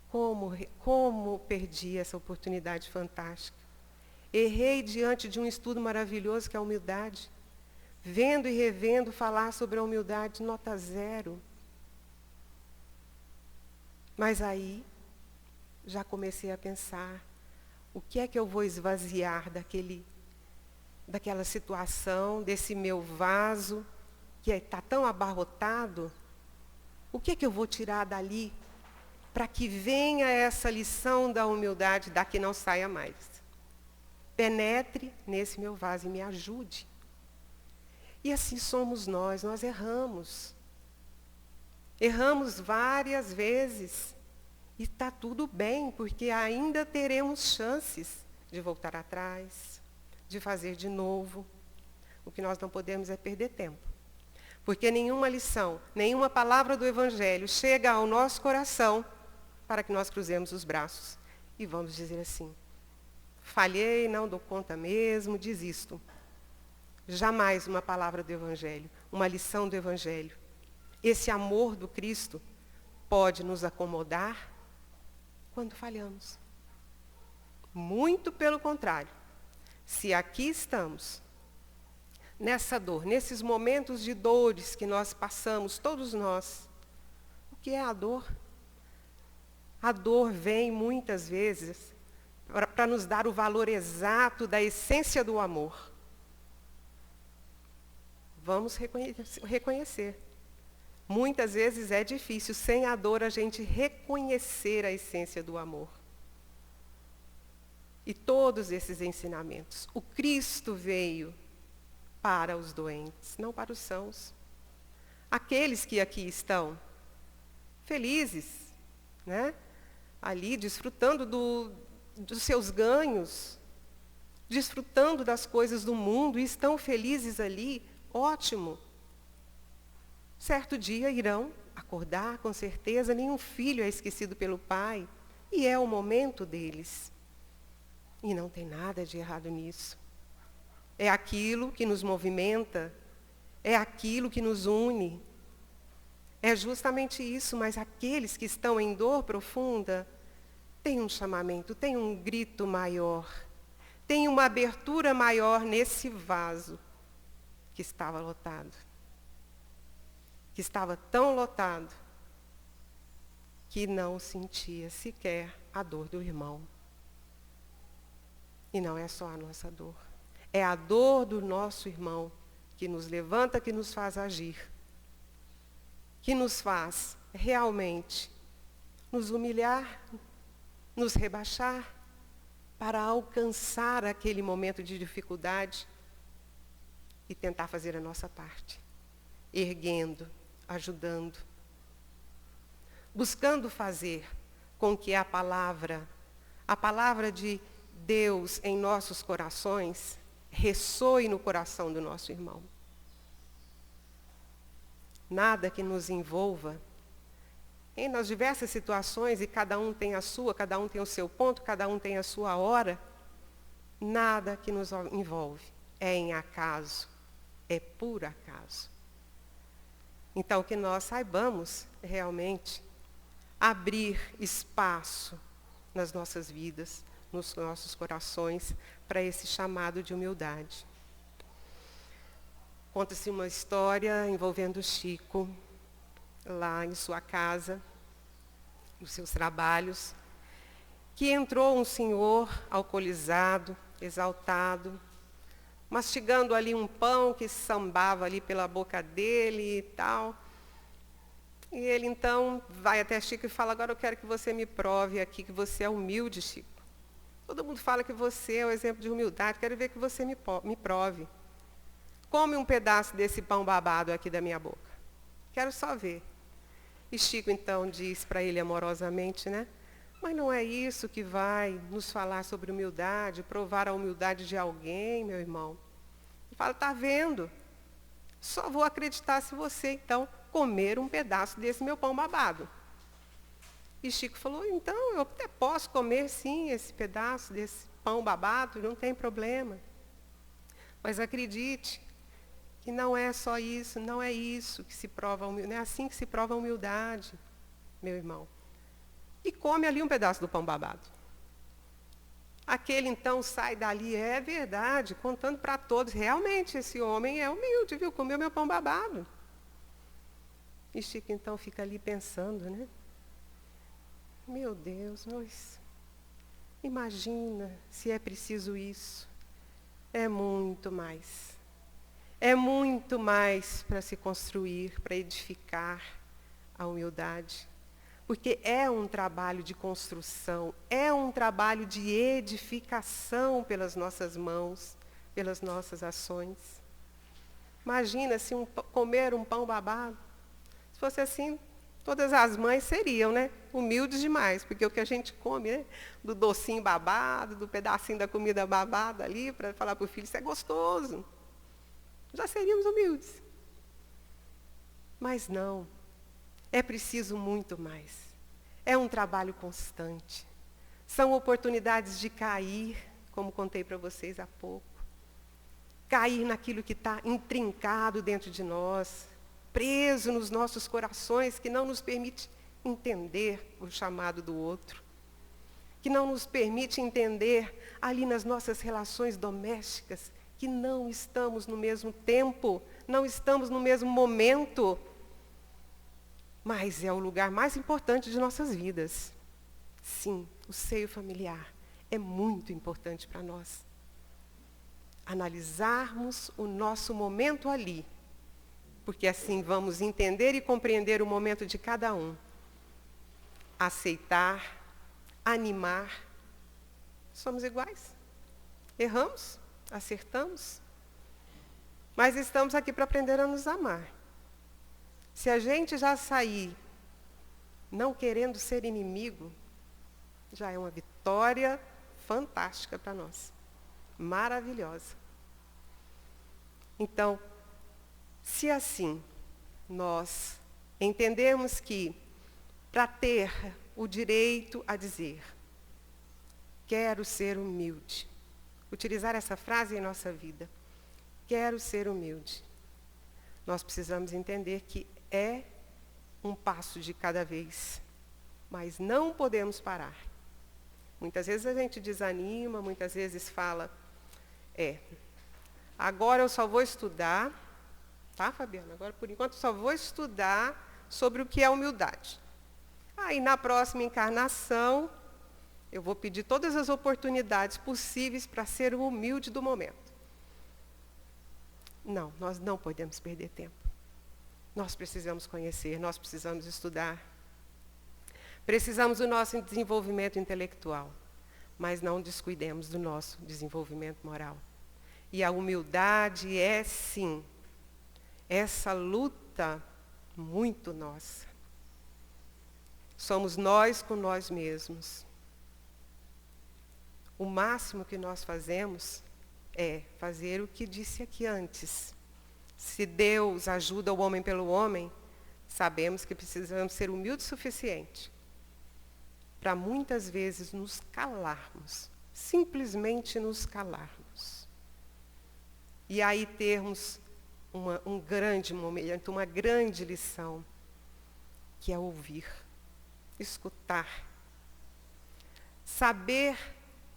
Como perdi essa oportunidade fantástica. Errei diante de um estudo maravilhoso que é a humildade. Vendo e revendo falar sobre a humildade, nota 0. Mas aí, já comecei a pensar, o que é que eu vou esvaziar daquela situação, desse meu vaso, que está tão abarrotado? O que é que eu vou tirar dali, para que venha essa lição da humildade, daqui não saia mais? Penetre nesse meu vaso e me ajude. E assim somos nós erramos. Erramos várias vezes. E está tudo bem, porque ainda teremos chances de voltar atrás, de fazer de novo. O que nós não podemos é perder tempo. Porque nenhuma lição, nenhuma palavra do Evangelho chega ao nosso coração para que nós cruzemos os braços e vamos dizer assim, falhei, não dou conta mesmo, desisto. Jamais uma palavra do Evangelho, uma lição do Evangelho. Esse amor do Cristo pode nos acomodar quando falhamos. Muito pelo contrário. Se aqui estamos, nessa dor, nesses momentos de dores que nós passamos, todos nós, o que é a dor? A dor vem muitas vezes para nos dar o valor exato da essência do amor. Vamos reconhecer. Muitas vezes é difícil, sem a dor, a gente reconhecer a essência do amor. E todos esses ensinamentos. O Cristo veio para os doentes, não para os sãos. Aqueles que aqui estão felizes, né? Ali desfrutando dos seus ganhos, desfrutando das coisas do mundo e estão felizes ali, ótimo. Certo dia irão acordar, com certeza, nenhum filho é esquecido pelo pai, e é o momento deles. E não tem nada de errado nisso. É aquilo que nos movimenta, é aquilo que nos une. É justamente isso, mas aqueles que estão em dor profunda, têm um chamamento, têm um grito maior, têm uma abertura maior nesse vaso que estava lotado. Que estava tão lotado que não sentia sequer a dor do irmão. E não é só a nossa dor. É a dor do nosso irmão que nos levanta, que nos faz agir. Que nos faz realmente nos humilhar, nos rebaixar, para alcançar aquele momento de dificuldade e tentar fazer a nossa parte. Erguendo, ajudando, buscando fazer com que a palavra de Deus em nossos corações, ressoe no coração do nosso irmão. Nada que nos envolva nas diversas situações, e cada um tem a sua, cada um tem o seu ponto, cada um tem a sua hora, nada que nos envolve é em acaso, é por acaso. Então, que nós saibamos realmente abrir espaço nas nossas vidas, nos nossos corações, para esse chamado de humildade. Conta-se uma história envolvendo Chico, lá em sua casa, nos seus trabalhos, que entrou um senhor alcoolizado, exaltado, mastigando ali um pão que sambava ali pela boca dele e tal. E ele então vai até Chico e fala: agora eu quero que você me prove aqui que você é humilde, Chico. Todo mundo fala que você é o exemplo de humildade, quero ver que você me prove. Come um pedaço desse pão babado aqui da minha boca. Quero só ver. E Chico então diz para ele amorosamente, né? Mas não é isso que vai nos falar sobre humildade, provar a humildade de alguém, meu irmão. Ele fala: está vendo? Só vou acreditar se você então comer um pedaço desse meu pão babado. E Chico falou: então eu até posso comer sim esse pedaço desse pão babado, não tem problema. Mas acredite que não é só isso, não é isso que se prova, não é assim que se prova a humildade, meu irmão. E come ali um pedaço do pão babado. Aquele então sai dali, é verdade, contando para todos, realmente esse homem é humilde, viu? Comeu meu pão babado. E Chico então fica ali pensando, né? Meu Deus, mas imagina se é preciso isso. É muito mais. É muito mais para se construir, para edificar a humildade. Porque é um trabalho de construção, é um trabalho de edificação pelas nossas mãos, pelas nossas ações. Imagina se comer um pão babado. Se fosse assim, todas as mães seriam, né? Humildes demais, porque o que a gente come, né? Do docinho babado, do pedacinho da comida babada ali, para falar para o filho: isso é gostoso. Já seríamos humildes. Mas não, é preciso muito mais. É um trabalho constante. São oportunidades de cair, como contei para vocês há pouco. Cair naquilo que está intrincado dentro de nós, preso nos nossos corações, que não nos permite entender o chamado do outro, que não nos permite entender ali nas nossas relações domésticas, que não estamos no mesmo tempo, não estamos no mesmo momento, mas é o lugar mais importante de nossas vidas. Sim, o seio familiar é muito importante para nós. Analisarmos o nosso momento ali, porque assim vamos entender e compreender o momento de cada um. Aceitar, animar. Somos iguais. Erramos, acertamos, mas estamos aqui para aprender a nos amar. Se a gente já sair não querendo ser inimigo, já é uma vitória fantástica para nós. Maravilhosa. Então, se assim nós entendermos que para ter o direito a dizer, quero ser humilde, utilizar essa frase em nossa vida, quero ser humilde, nós precisamos entender que é um passo de cada vez, mas não podemos parar. Muitas vezes a gente desanima, muitas vezes fala, agora eu só vou estudar, tá, Fabiana? Agora, por enquanto, só vou estudar sobre o que é humildade. Aí na próxima encarnação, eu vou pedir todas as oportunidades possíveis para ser o humilde do momento. Não, nós não podemos perder tempo. Nós precisamos conhecer, nós precisamos estudar. Precisamos do nosso desenvolvimento intelectual, mas não descuidemos do nosso desenvolvimento moral. E a humildade é, sim, essa luta muito nossa. Somos nós com nós mesmos. O máximo que nós fazemos é fazer o que disse aqui antes. Se Deus ajuda o homem pelo homem, sabemos que precisamos ser humildes o suficiente para muitas vezes nos calarmos, simplesmente nos calarmos. E aí termos um grande momento, uma grande lição, que é ouvir, escutar, saber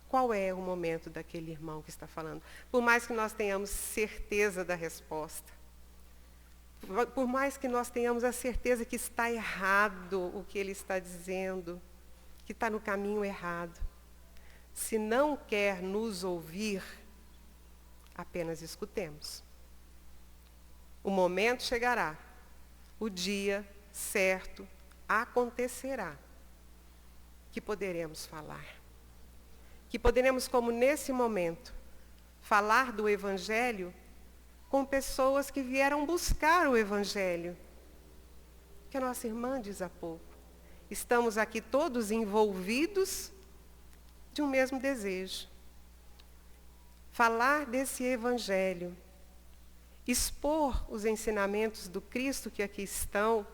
qual é o momento daquele irmão que está falando. Por mais que nós tenhamos certeza da resposta, por mais que nós tenhamos a certeza que está errado o que ele está dizendo, que está no caminho errado, se não quer nos ouvir, apenas escutemos. O momento chegará, o dia certo acontecerá, que poderemos falar. Que poderemos, como nesse momento, falar do Evangelho com pessoas que vieram buscar o Evangelho. Que a nossa irmã diz há pouco. Estamos aqui todos envolvidos de um mesmo desejo. Falar desse Evangelho, expor os ensinamentos do Cristo que aqui estão,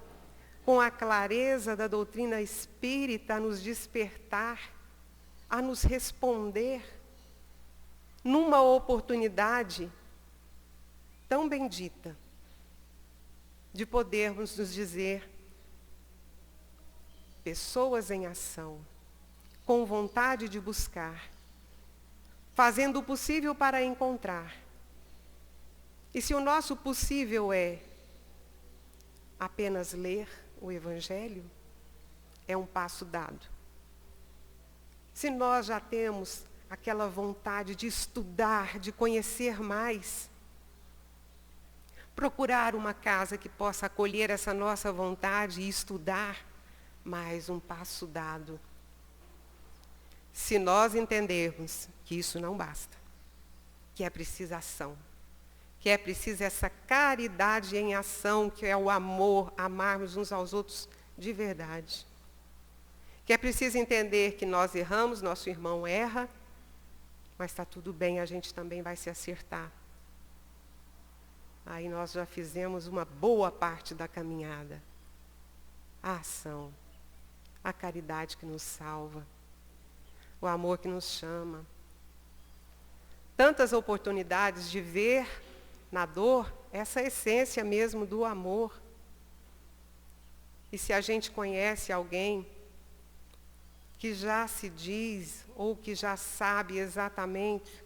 com a clareza da doutrina espírita a nos despertar, a nos responder, numa oportunidade tão bendita, de podermos nos dizer pessoas em ação, com vontade de buscar, fazendo o possível para encontrar. E se o nosso possível é apenas ler o Evangelho, é um passo dado. Se nós já temos aquela vontade de estudar, de conhecer mais, procurar uma casa que possa acolher essa nossa vontade e estudar, mais um passo dado. Se nós entendermos que isso não basta, que é preciso ação, que é preciso essa caridade em ação, que é o amor, amarmos uns aos outros de verdade. Que é preciso entender que nós erramos, nosso irmão erra, mas está tudo bem, a gente também vai se acertar. Aí nós já fizemos uma boa parte da caminhada. A ação, a caridade que nos salva, o amor que nos chama. Tantas oportunidades de ver na dor essa essência mesmo do amor. E se a gente conhece alguém que já se diz ou que já sabe exatamente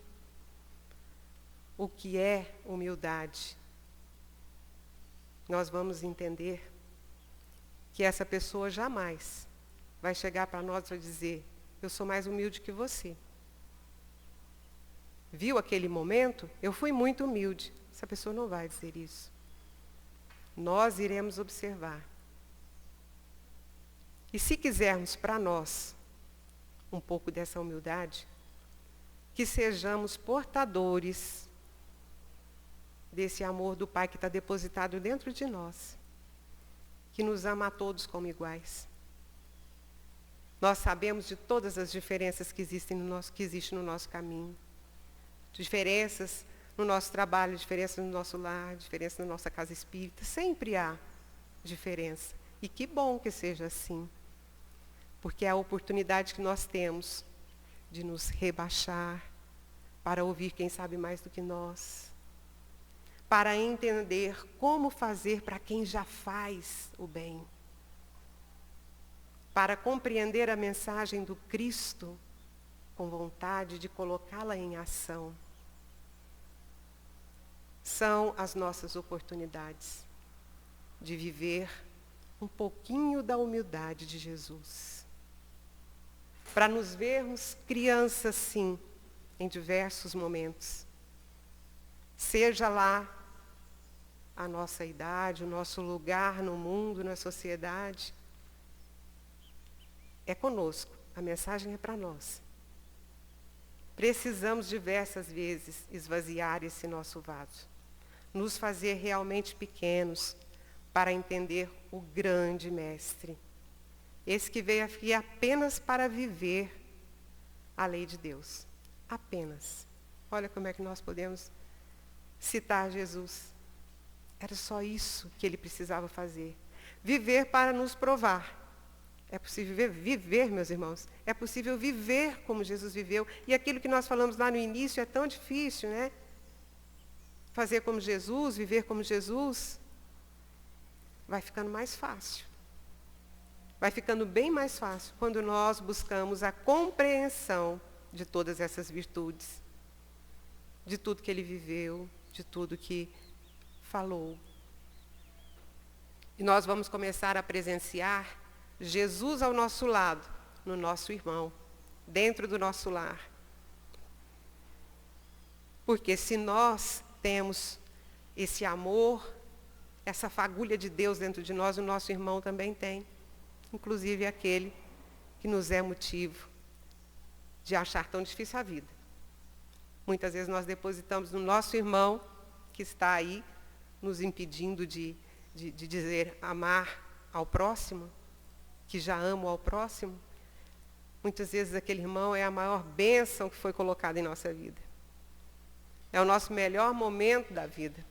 o que é humildade, nós vamos entender que essa pessoa jamais vai chegar para nós e dizer: eu sou mais humilde que você. Viu aquele momento? Eu fui muito humilde. Essa pessoa não vai dizer isso. Nós iremos observar. E se quisermos para nós um pouco dessa humildade, que sejamos portadores desse amor do Pai que está depositado dentro de nós, que nos ama a todos como iguais. Nós sabemos de todas as diferenças que existem no nosso caminho. Diferenças no nosso trabalho, diferença no nosso lar, diferença na nossa casa espírita. Sempre há diferença. E que bom que seja assim. Porque é a oportunidade que nós temos de nos rebaixar para ouvir quem sabe mais do que nós. Para entender como fazer para quem já faz o bem. Para compreender a mensagem do Cristo com vontade de colocá-la em ação. São as nossas oportunidades de viver um pouquinho da humildade de Jesus. Para nos vermos crianças, sim, em diversos momentos. Seja lá a nossa idade, o nosso lugar no mundo, na sociedade. É conosco, a mensagem é para nós. Precisamos diversas vezes esvaziar esse nosso vaso, nos fazer realmente pequenos para entender o grande Mestre. Esse que veio aqui apenas para viver a lei de Deus. Apenas. Olha como é que nós podemos citar Jesus. Era só isso que ele precisava fazer. Viver para nos provar. É possível viver, meus irmãos. É possível viver como Jesus viveu. E aquilo que nós falamos lá no início é tão difícil, né? Fazer como Jesus, viver como Jesus, vai ficando mais fácil. Vai ficando bem mais fácil quando nós buscamos a compreensão de todas essas virtudes, de tudo que ele viveu, de tudo que falou. E nós vamos começar a presenciar Jesus ao nosso lado, no nosso irmão, dentro do nosso lar. Porque se nós temos esse amor, essa fagulha de Deus dentro de nós, o nosso irmão também tem. Inclusive aquele que nos é motivo de achar tão difícil a vida. Muitas vezes nós depositamos no nosso irmão, que está aí, nos impedindo de dizer amar ao próximo, que já amo ao próximo. Muitas vezes aquele irmão é a maior bênção que foi colocada em nossa vida. É o nosso melhor momento da vida.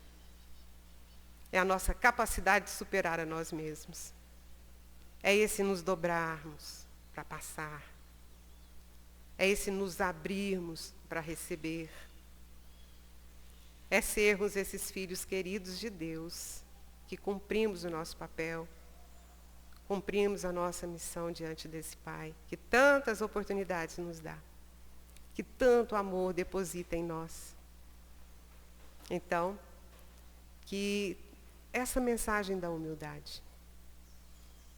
É a nossa capacidade de superar a nós mesmos. É esse nos dobrarmos para passar. É esse nos abrirmos para receber. É sermos esses filhos queridos de Deus, que cumprimos o nosso papel, cumprimos a nossa missão diante desse Pai, que tantas oportunidades nos dá, que tanto amor deposita em nós. Então, que essa mensagem da humildade,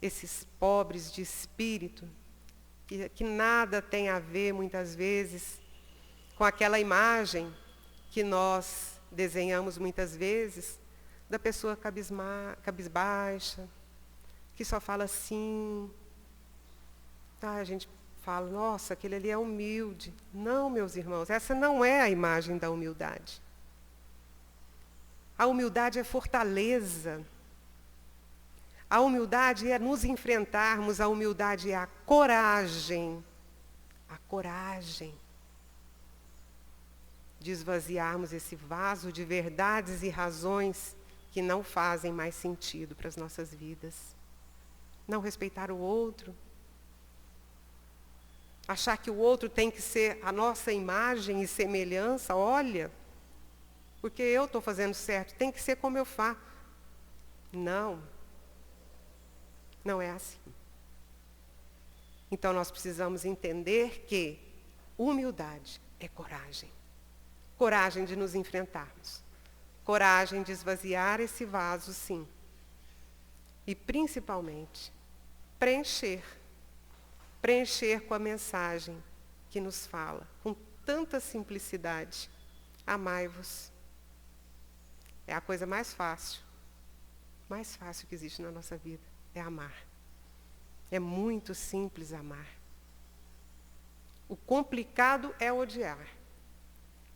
esses pobres de espírito, que nada tem a ver, muitas vezes, com aquela imagem que nós desenhamos muitas vezes, da pessoa cabisbaixa, que só fala assim. A gente fala, nossa, aquele ali é humilde. Não, meus irmãos, essa não é a imagem da humildade. A humildade é fortaleza. A humildade é nos enfrentarmos, a humildade é a coragem. A coragem de esvaziarmos esse vaso de verdades e razões que não fazem mais sentido para as nossas vidas. Não respeitar o outro. Achar que o outro tem que ser a nossa imagem e semelhança. Olha, porque eu estou fazendo certo, tem que ser como eu faço. Não. Não é assim. Então nós precisamos entender que humildade é coragem. Coragem de nos enfrentarmos. Coragem de esvaziar esse vaso, sim. E principalmente, preencher com a mensagem que nos fala, com tanta simplicidade. Amai-vos. É a coisa mais fácil que existe na nossa vida, é amar. É muito simples amar. O complicado é odiar.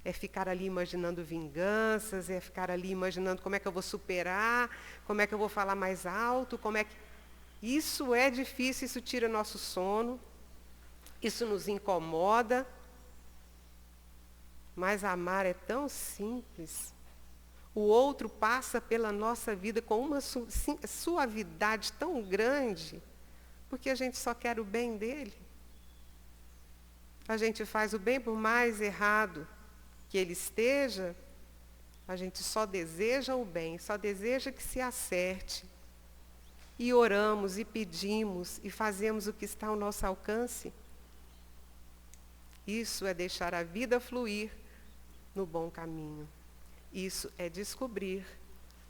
É ficar ali imaginando vinganças, é ficar ali imaginando como é que eu vou superar, como é que eu vou falar mais alto, como é que... Isso é difícil, isso tira nosso sono, isso nos incomoda. Mas amar é tão simples. O outro passa pela nossa vida com uma suavidade tão grande, porque a gente só quer o bem dele. A gente faz o bem por mais errado que ele esteja, a gente só deseja o bem, só deseja que se acerte. E oramos, e pedimos, e fazemos o que está ao nosso alcance. Isso é deixar a vida fluir no bom caminho. Isso é descobrir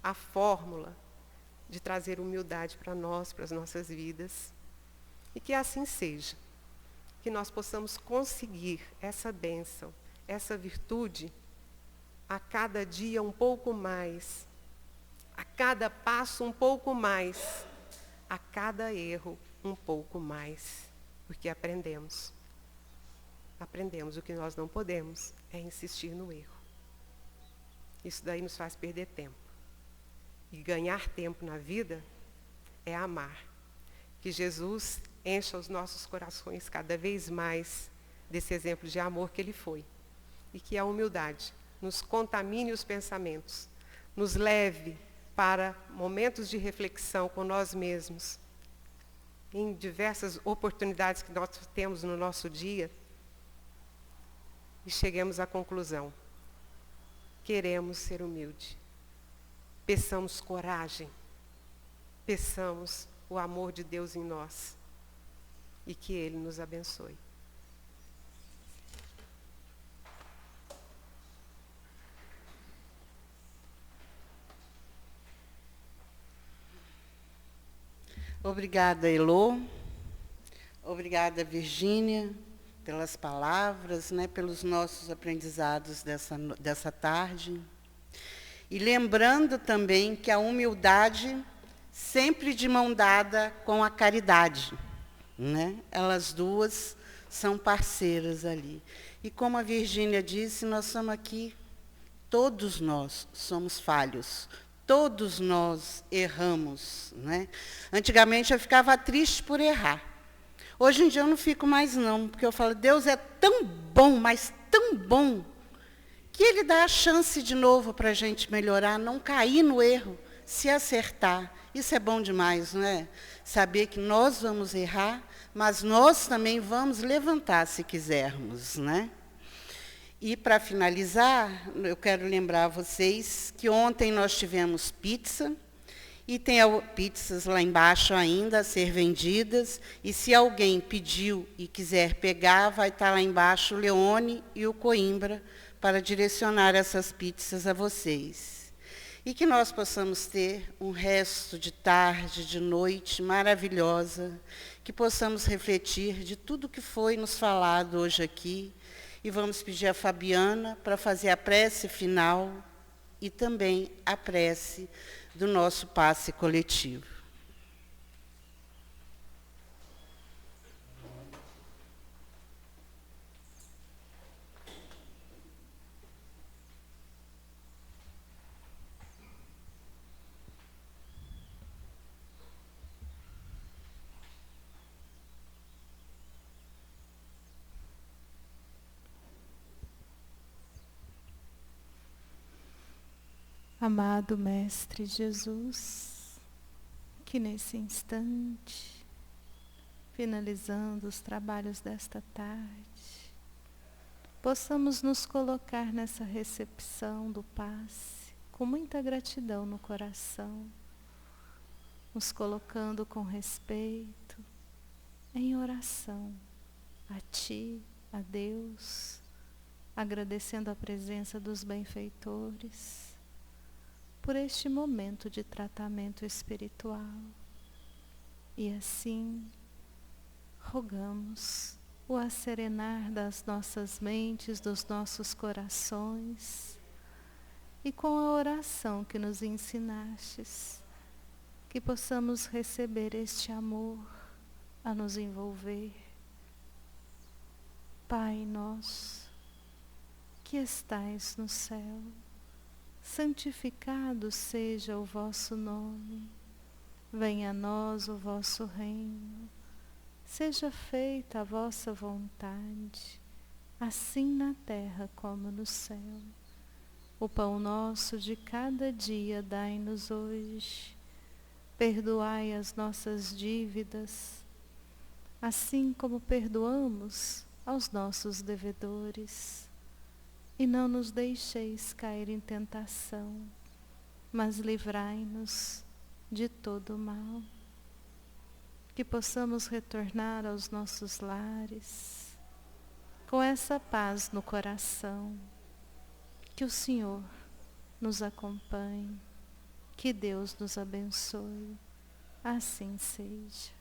a fórmula de trazer humildade para nós, para as nossas vidas. E que assim seja. Que nós possamos conseguir essa bênção, essa virtude, a cada dia um pouco mais, a cada passo um pouco mais, a cada erro um pouco mais, porque aprendemos. Aprendemos. O que nós não podemos é insistir no erro. Isso daí nos faz perder tempo. E ganhar tempo na vida é amar. Que Jesus encha os nossos corações cada vez mais desse exemplo de amor que ele foi. E que a humildade nos contamine os pensamentos, nos leve para momentos de reflexão com nós mesmos, em diversas oportunidades que nós temos no nosso dia, e cheguemos à conclusão: queremos ser humildes. Peçamos coragem, peçamos o amor de Deus em nós, e que Ele nos abençoe. Obrigada, Elô. Obrigada, Virgínia, pelas palavras, né, pelos nossos aprendizados dessa tarde. E lembrando também que a humildade sempre de mão dada com a caridade, né? Elas duas são parceiras ali. E como a Virgínia disse, nós somos aqui, todos nós somos falhos, todos nós erramos, né? Antigamente eu ficava triste por errar. Hoje em dia eu não fico mais não, porque eu falo, Deus é tão bom, mas tão bom, que Ele dá a chance de novo para a gente melhorar, não cair no erro, se acertar. Isso é bom demais, não é? Saber que nós vamos errar, mas nós também vamos levantar se quisermos, né? E para finalizar, eu quero lembrar a vocês que ontem nós tivemos pizza, e tem pizzas lá embaixo ainda a ser vendidas, e se alguém pediu e quiser pegar, vai estar lá embaixo o Leone e o Coimbra para direcionar essas pizzas a vocês. E que nós possamos ter um resto de tarde, de noite maravilhosa, que possamos refletir de tudo que foi nos falado hoje aqui, e vamos pedir a Fabiana para fazer a prece final e também a prece do nosso passe coletivo. Amado Mestre Jesus, que nesse instante, finalizando os trabalhos desta tarde, possamos nos colocar nessa recepção do passe com muita gratidão no coração, nos colocando com respeito, em oração a Ti, a Deus, agradecendo a presença dos benfeitores, por este momento de tratamento espiritual. E assim, rogamos o acerenar das nossas mentes, dos nossos corações, e com a oração que nos ensinastes, que possamos receber este amor a nos envolver. Pai nosso, que estais no céu, santificado seja o vosso nome. Venha a nós o vosso reino. Seja feita a vossa vontade, assim na terra como no céu. O pão nosso de cada dia dai-nos hoje. Perdoai as nossas dívidas, assim como perdoamos aos nossos devedores. E não nos deixeis cair em tentação, mas livrai-nos de todo o mal. Que possamos retornar aos nossos lares com essa paz no coração. Que o Senhor nos acompanhe, Que Deus nos abençoe. Assim seja.